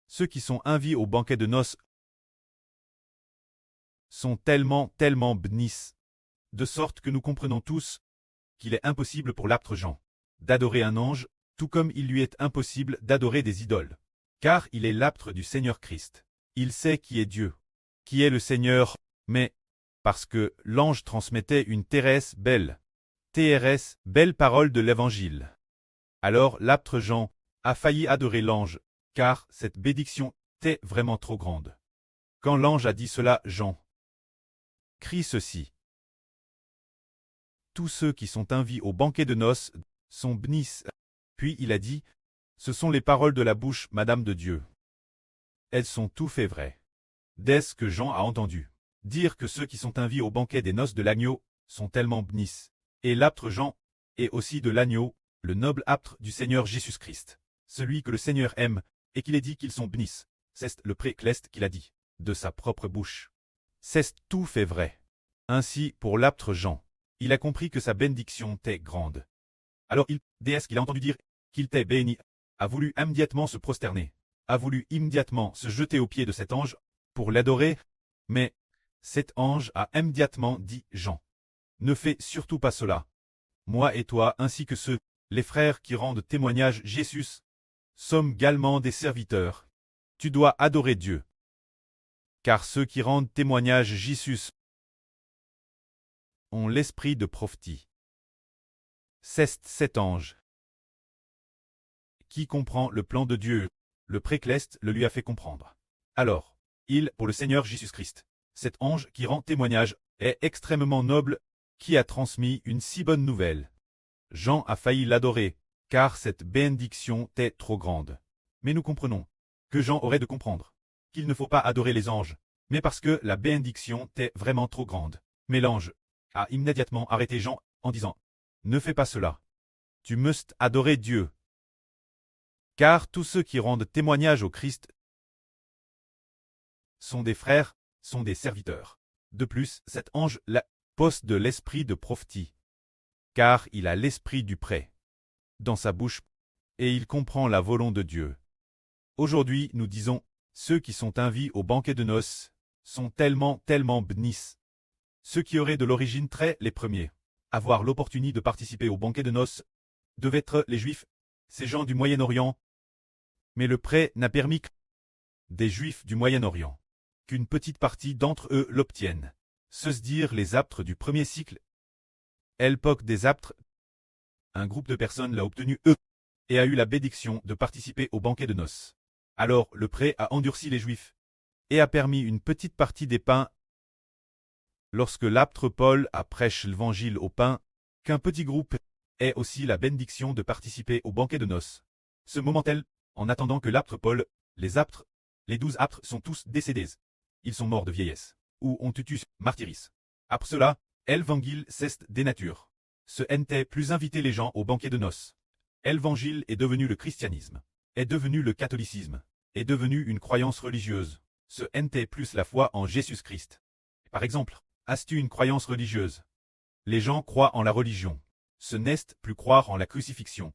Ceux qui sont invités au banquet de noces sont tellement bénis, de sorte que nous comprenons tous qu'il est impossible pour l'apôtre Jean d'adorer un ange, tout comme il lui est impossible d'adorer des idoles. Car il est l'apôtre du Seigneur Christ. Il sait qui est Dieu, qui est le Seigneur, mais parce que l'ange transmettait une belle parole de l'Évangile. Alors l'apôtre Jean a failli adorer l'ange, car cette bénédiction était vraiment trop grande. Quand l'ange a dit cela, Jean crie ceci: tous ceux qui sont invités au banquet de noces sont bénis. Puis il a dit: ce sont les paroles de la bouche, Madame de Dieu. Elles sont tout fait vraies. Dès ce que Jean a entendu dire que ceux qui sont invités au banquet des noces de l'agneau sont tellement bénis. Et l'apôtre Jean est aussi de l'agneau, le noble apôtre du Seigneur Jésus-Christ, celui que le Seigneur aime, et qu'il ait dit qu'ils sont bénis. C'est le précleste qu'il a dit, de sa propre bouche. C'est tout fait vrai. Ainsi, pour l'apôtre Jean, il a compris que sa bénédiction était grande. Alors dès ce qu'il a entendu dire qu'il était béni, a voulu immédiatement se prosterner, a voulu immédiatement se jeter aux pieds de cet ange pour l'adorer, mais cet ange a immédiatement dit: Jean, ne fais surtout pas cela. Moi et toi, ainsi que ceux, les frères qui rendent témoignage Jésus, sommes également des serviteurs. Tu dois adorer Dieu. Car ceux qui rendent témoignage Jésus ont l'esprit de prophétie. C'est cet ange qui comprend le plan de Dieu. Le précleste le lui a fait comprendre. Alors, pour le Seigneur Jésus-Christ, cet ange qui rend témoignage est extrêmement noble, qui a transmis une si bonne nouvelle. Jean a failli l'adorer, car cette bénédiction était trop grande. Mais nous comprenons que Jean aurait de comprendre qu'il ne faut pas adorer les anges, mais parce que la bénédiction était vraiment trop grande. Mais l'ange a immédiatement arrêté Jean en disant: ne fais pas cela. Tu mustes adorer Dieu. Car tous ceux qui rendent témoignage au Christ sont des frères, sont des serviteurs. De plus, cet ange possède de l'esprit de prophétie, car il a l'esprit du prêt dans sa bouche, et il comprend la volonté de Dieu. Aujourd'hui, nous disons, ceux qui sont invités au banquet de noces sont tellement bénis. Ceux qui auraient de l'origine très les premiers à avoir l'opportunité de participer au banquet de noces devaient être les Juifs, ces gens du Moyen-Orient. Mais le prêt n'a permis que des Juifs du Moyen-Orient qu'une petite partie d'entre eux l'obtiennent. Ceux dire les apôtres du premier cycle. L'époque des apôtres, un groupe de personnes l'a obtenu et a eu la bénédiction de participer au banquet de noces. Alors le prêt a endurci les Juifs et a permis une petite partie des pains. Lorsque l'apôtre Paul a prêché l'évangile au pain, qu'un petit groupe ait aussi la bénédiction de participer au banquet de noces. Ce moment-là, en attendant que l'apôtre Paul, les apôtres, les 12 apôtres sont tous décédés. Ils sont morts de vieillesse, ou ont tutus martyris. Après cela, l'évangile cesse des natures. Ce n'était plus inviter les gens au banquet de noces. L'évangile est devenu le christianisme, est devenu le catholicisme, est devenu une croyance religieuse. Ce n'était plus la foi en Jésus-Christ. Par exemple, as-tu une croyance religieuse? Les gens croient en la religion. Ce n'est plus croire en la crucifixion,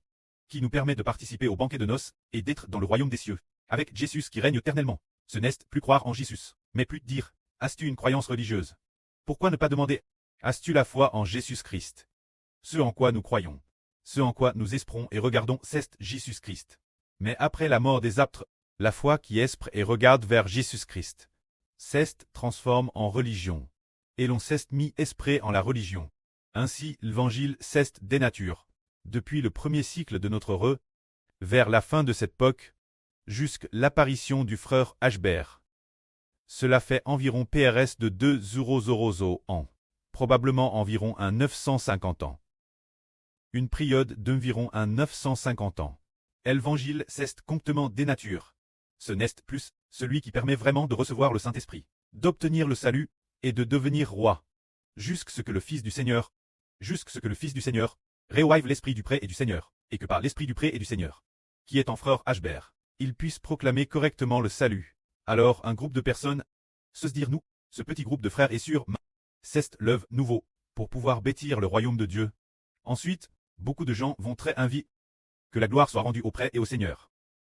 qui nous permet de participer au banquet de noces et d'être dans le royaume des cieux, avec Jésus qui règne éternellement. Ce n'est plus croire en Jésus, mais plus dire, as-tu une croyance religieuse? Pourquoi ne pas demander, as-tu la foi en Jésus-Christ? Ce en quoi nous croyons, ce en quoi nous espérons et regardons, c'est Jésus-Christ. Mais après la mort des apôtres, la foi qui espère et regarde vers Jésus-Christ, c'est transforme en religion, et l'on s'est mis esprit en la religion. Ainsi l'évangile c'est des natures, depuis le premier cycle de notre vers la fin de cette époque, jusqu'à l'apparition du frère Ashbert. Cela fait environ PRS de 200 ans, probablement environ un 950 ans. Une période d'environ un 950 ans. L'évangile c'est complètement des natures. Ce n'est plus celui qui permet vraiment de recevoir le Saint-Esprit, d'obtenir le salut et de devenir roi. Jusqu'à ce que le Fils du Seigneur revive l'Esprit du prêt et du Seigneur, et que par l'Esprit du prêt et du Seigneur, qui est en frère Ashbert, il puisse proclamer correctement le salut. Alors un groupe de personnes, se dire nous, ce petit groupe de frères est sûr, c'est l'œuvre nouveau, pour pouvoir bâtir le royaume de Dieu. Ensuite, beaucoup de gens vont très envie que la gloire soit rendue au prêt et au Seigneur.